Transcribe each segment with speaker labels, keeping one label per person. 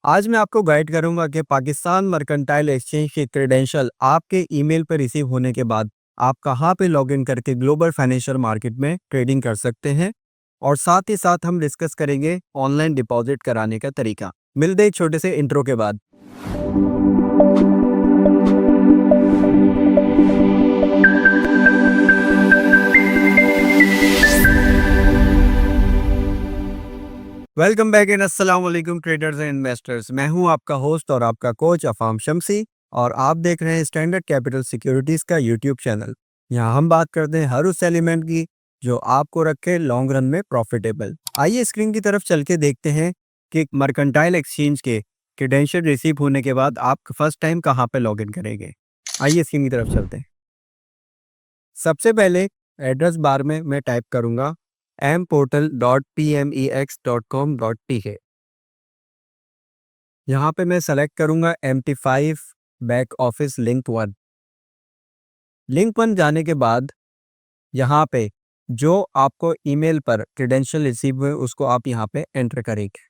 Speaker 1: आज मैं आपको गाइड करूंगा कि पाकिस्तान मर्केंटाइल एक्सचेंज के क्रेडेंशियल आपके ईमेल पर रिसीव होने के बाद आप कहां पे लॉगिन करके ग्लोबल फाइनेंशियल मार्केट में ट्रेडिंग कर सकते हैं। और साथ ही साथ हम डिस्कस करेंगे ऑनलाइन डिपॉजिट कराने का तरीका। मिलते एक छोटे से इंट्रो के बाद। वेलकम बैक इन अस्सलाम वालेकुम ट्रेडर्स एंड इन्वेस्टर्स। मैं हूं आपका होस्ट और आपका कोच अफाम शम्सी और आप देख रहे हैं स्टैंडर्ड कैपिटल सिक्योरिटीज का यूट्यूब चैनल। यहां हम बात करते हैं हर उस एलिमेंट की जो आपको रखे लॉन्ग रन में प्रॉफिटेबल। आइए स्क्रीन की तरफ चल के देखते हैं कि मर्केंटाइल एक्सचेंज के क्रेडेंशियल रिसीव होने के बाद आप फर्स्ट टाइम कहां पे लॉगिन करेंगे। आइए स्क्रीन की तरफ चलते हैं। सबसे पहले एड्रेस बार में मैं टाइप करूंगा mportal.pmex.com.tk। यहाँ पे मैं सेलेक्ट करूंगा MT5 बैक ऑफिस लिंक 1 जाने के बाद यहाँ पे जो आपको ईमेल पर क्रेडेंशियल रिसीव हुए उसको आप यहाँ पे एंटर करेंगे।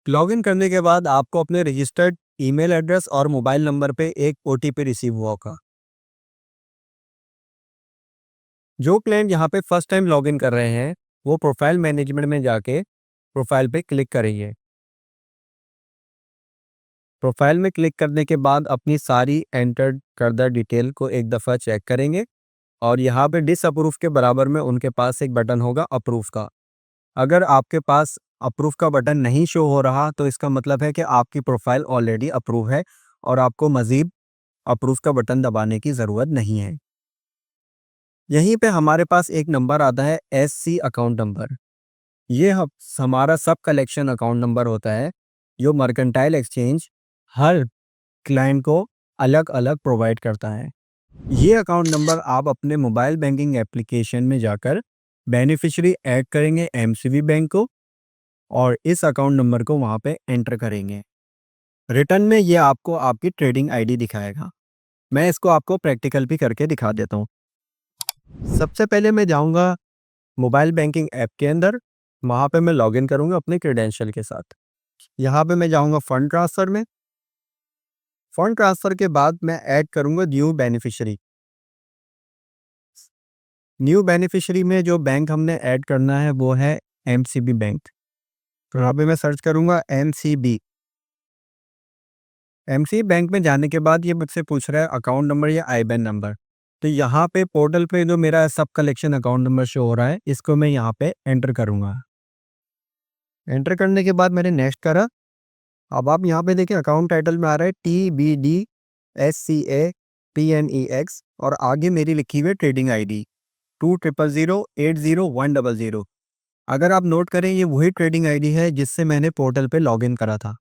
Speaker 1: लॉगिन करने के बाद आपको अपने रजिस्टर्ड ईमेल एड्रेस और मोबाइल नंबर पे एक OTP रिसीव हुआ होगा। जो क्लाइंट यहाँ पे फर्स्ट टाइम लॉगिन कर रहे हैं वो प्रोफाइल मैनेजमेंट में जाके प्रोफाइल पे क्लिक करेंगे। प्रोफाइल में क्लिक करने के बाद अपनी सारी एंटर्ड करदा डिटेल को एक दफ़ा चेक करेंगे और यहाँ पे डिसअप्रूव के बराबर में उनके पास एक बटन होगा अप्रूव का। अगर आपके पास अप्रूव का बटन नहीं शो हो रहा तो इसका मतलब है कि आपकी प्रोफाइल ऑलरेडी अप्रूव है और आपको मज़ीद अप्रूव का बटन दबाने की ज़रूरत नहीं है। यहीं पे हमारे पास एक नंबर आता है SC अकाउंट नंबर। ये हमारा सब कलेक्शन अकाउंट नंबर होता है जो मर्केंटाइल एक्सचेंज हर क्लाइंट को अलग अलग प्रोवाइड करता है। ये अकाउंट नंबर आप अपने मोबाइल बैंकिंग एप्लीकेशन में जाकर बेनिफिशियरी ऐड करेंगे MCB बैंक को और इस अकाउंट नंबर को वहाँ पे एंटर करेंगे। रिटर्न में ये आपको आपकी ट्रेडिंग आईडी दिखाएगा। मैं इसको आपको प्रैक्टिकल भी करके दिखा देता हूँ। सबसे पहले मैं जाऊँगा मोबाइल बैंकिंग ऐप के अंदर, वहाँ पे मैं लॉगिन करूँगा अपने क्रेडेंशियल के साथ। यहाँ पे मैं जाऊँगा फंड ट्रांसफ़र में। फंड ट्रांसफ़र के बाद मैं ऐड करूँगा न्यू बेनिफिशियरी। न्यू बेनिफिशियरी में जो बैंक हमने ऐड करना है वो है MCB बैंक। तो यहाँ पे मैं सर्च करूँगा MCB। MCB बैंक में जाने के बाद ये मुझसे पूछ रहा है अकाउंट नंबर या IBAN नंबर। तो यहाँ पे पोर्टल पे जो मेरा सब कलेक्शन अकाउंट नंबर शो हो रहा है इसको मैं यहाँ पे एंटर करूँगा। एंटर करने के बाद मैंने नेक्स्ट करा। अब आप यहाँ पे देखिए अकाउंट टाइटल में आ रहा है TBDSCAPNEX और आगे मेरी लिखी हुई है ट्रेडिंग ID 2000080100। अगर आप नोट करें ये वही ट्रेडिंग ID है जिससे मैंने पोर्टल पे लॉगिन करा था।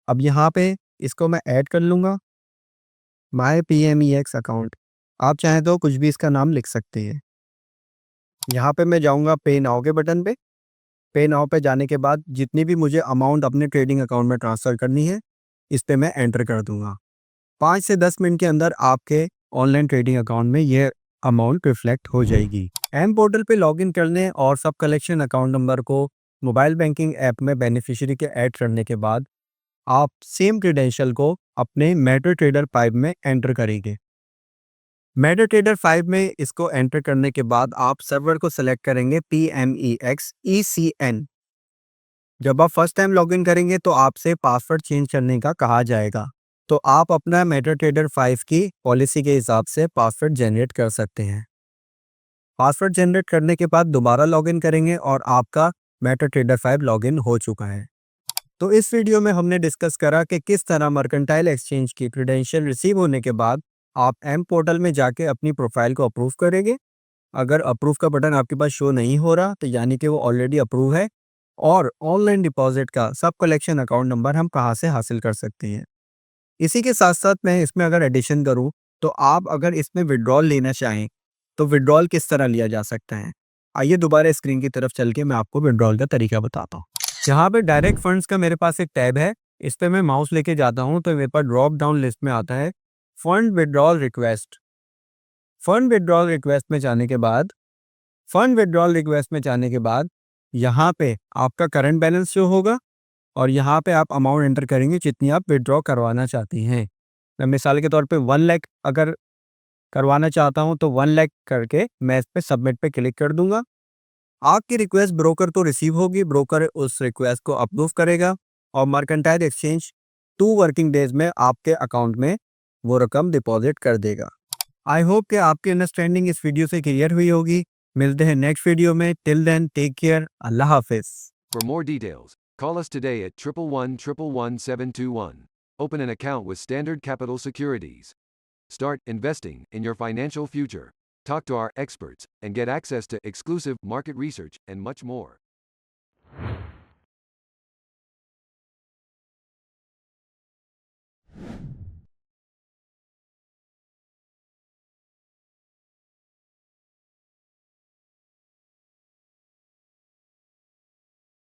Speaker 1: अब यहाँ पे इसको मैं ऐड कर लूँगा माय PMEX अकाउंट। आप चाहें तो कुछ भी इसका नाम लिख सकते हैं। यहाँ पे मैं जाऊँगा पे नाउ के बटन पे। पे नाउ पे जाने के बाद जितनी भी मुझे अमाउंट अपने ट्रेडिंग अकाउंट में ट्रांसफ़र करनी है इस पे मैं एंटर कर दूंगा। 5 से 10 मिनट के अंदर आपके ऑनलाइन ट्रेडिंग अकाउंट में ये अमाउंट रिफ्लेक्ट हो जाएगी। एम पोर्टल पे लॉगिन करने और सब कलेक्शन अकाउंट नंबर को मोबाइल बैंकिंग ऐप में बेनिफिशियरी के ऐड करने के बाद आप सेम क्रेडेंशियल को अपने MetaTrader 5 में एंटर करेंगे। MetaTrader 5 में इसको एंटर करने के बाद आप सर्वर को सेलेक्ट करेंगे PMEX ECN। जब आप फर्स्ट टाइम लॉगिन करेंगे तो आपसे पासवर्ड चेंज करने का कहा जाएगा, तो आप अपना MetaTrader 5 की पॉलिसी के हिसाब से पासवर्ड जनरेट कर सकते हैं। पासवर्ड जनरेट करने के बाद दोबारा लॉगिन करेंगे और आपका MetaTrader 5 लॉगिन हो चुका है। तो इस वीडियो में हमने डिस्कस करा कि किस तरह मर्केंटाइल एक्सचेंज की क्रेडेंशियल रिसीव होने के बाद आप एम पोर्टल में जाके अपनी प्रोफाइल को अप्रूव करेंगे। अगर अप्रूव का बटन आपके पास शो नहीं हो रहा तो यानी कि वो ऑलरेडी अप्रूव है। और ऑनलाइन डिपॉजिट का सब कलेक्शन अकाउंट नंबर हम कहाँ से हासिल कर सकते हैं। इसी के साथ साथ मैं इसमें अगर एडिशन करूँ तो आप अगर इसमें विड्रॉल लेना चाहें तो विड्रॉल किस तरह लिया जा सकता है। आइए दोबारा स्क्रीन की तरफ चल के मैं आपको विड्रॉल का तरीका बताता हूँ। यहाँ पे डायरेक्ट फंड्स का मेरे पास एक टैब है, इस पे मैं माउस लेके जाता हूँ तो मेरे पास ड्रॉप डाउन लिस्ट में आता है fund withdrawal request. Fund withdrawal request में जाने के बाद फंड विड्रॉल रिक्वेस्ट में जाने के बाद यहाँ पे आपका करंट बैलेंस शो होगा और यहाँ पे आप अमाउंट एंटर करेंगे जितनी आप विड्रॉ करवाना चाहती हैं। मैं मिसाल के तौर पे 1 लाख अगर करवाना चाहता हूँ तो 1 लाख करके मैं इस पे सबमिट पे क्लिक कर दूंगा। आपकी रिक्वेस्ट ब्रोकर तो रिसीव होगी, ब्रोकर उस रिक्वेस्ट को अप्रूव करेगा और मर्केंटाइल एक्सचेंज 2 वर्किंग डेज में आपके अकाउंट में वो रकम डिपॉजिट कर देगा। आई होप कि आपकी अंडरस्टैंडिंग इस वीडियो से क्लियर हुई होगी। मिलते हैं नेक्स्ट वीडियो में। Till then take care. अल्लाह हाफिज।
Speaker 2: For more details, call us today at 111-111-721. Open an account with Standard Capital Securities. Start investing in your financial future. Talk to our experts and get access to exclusive market research and much more.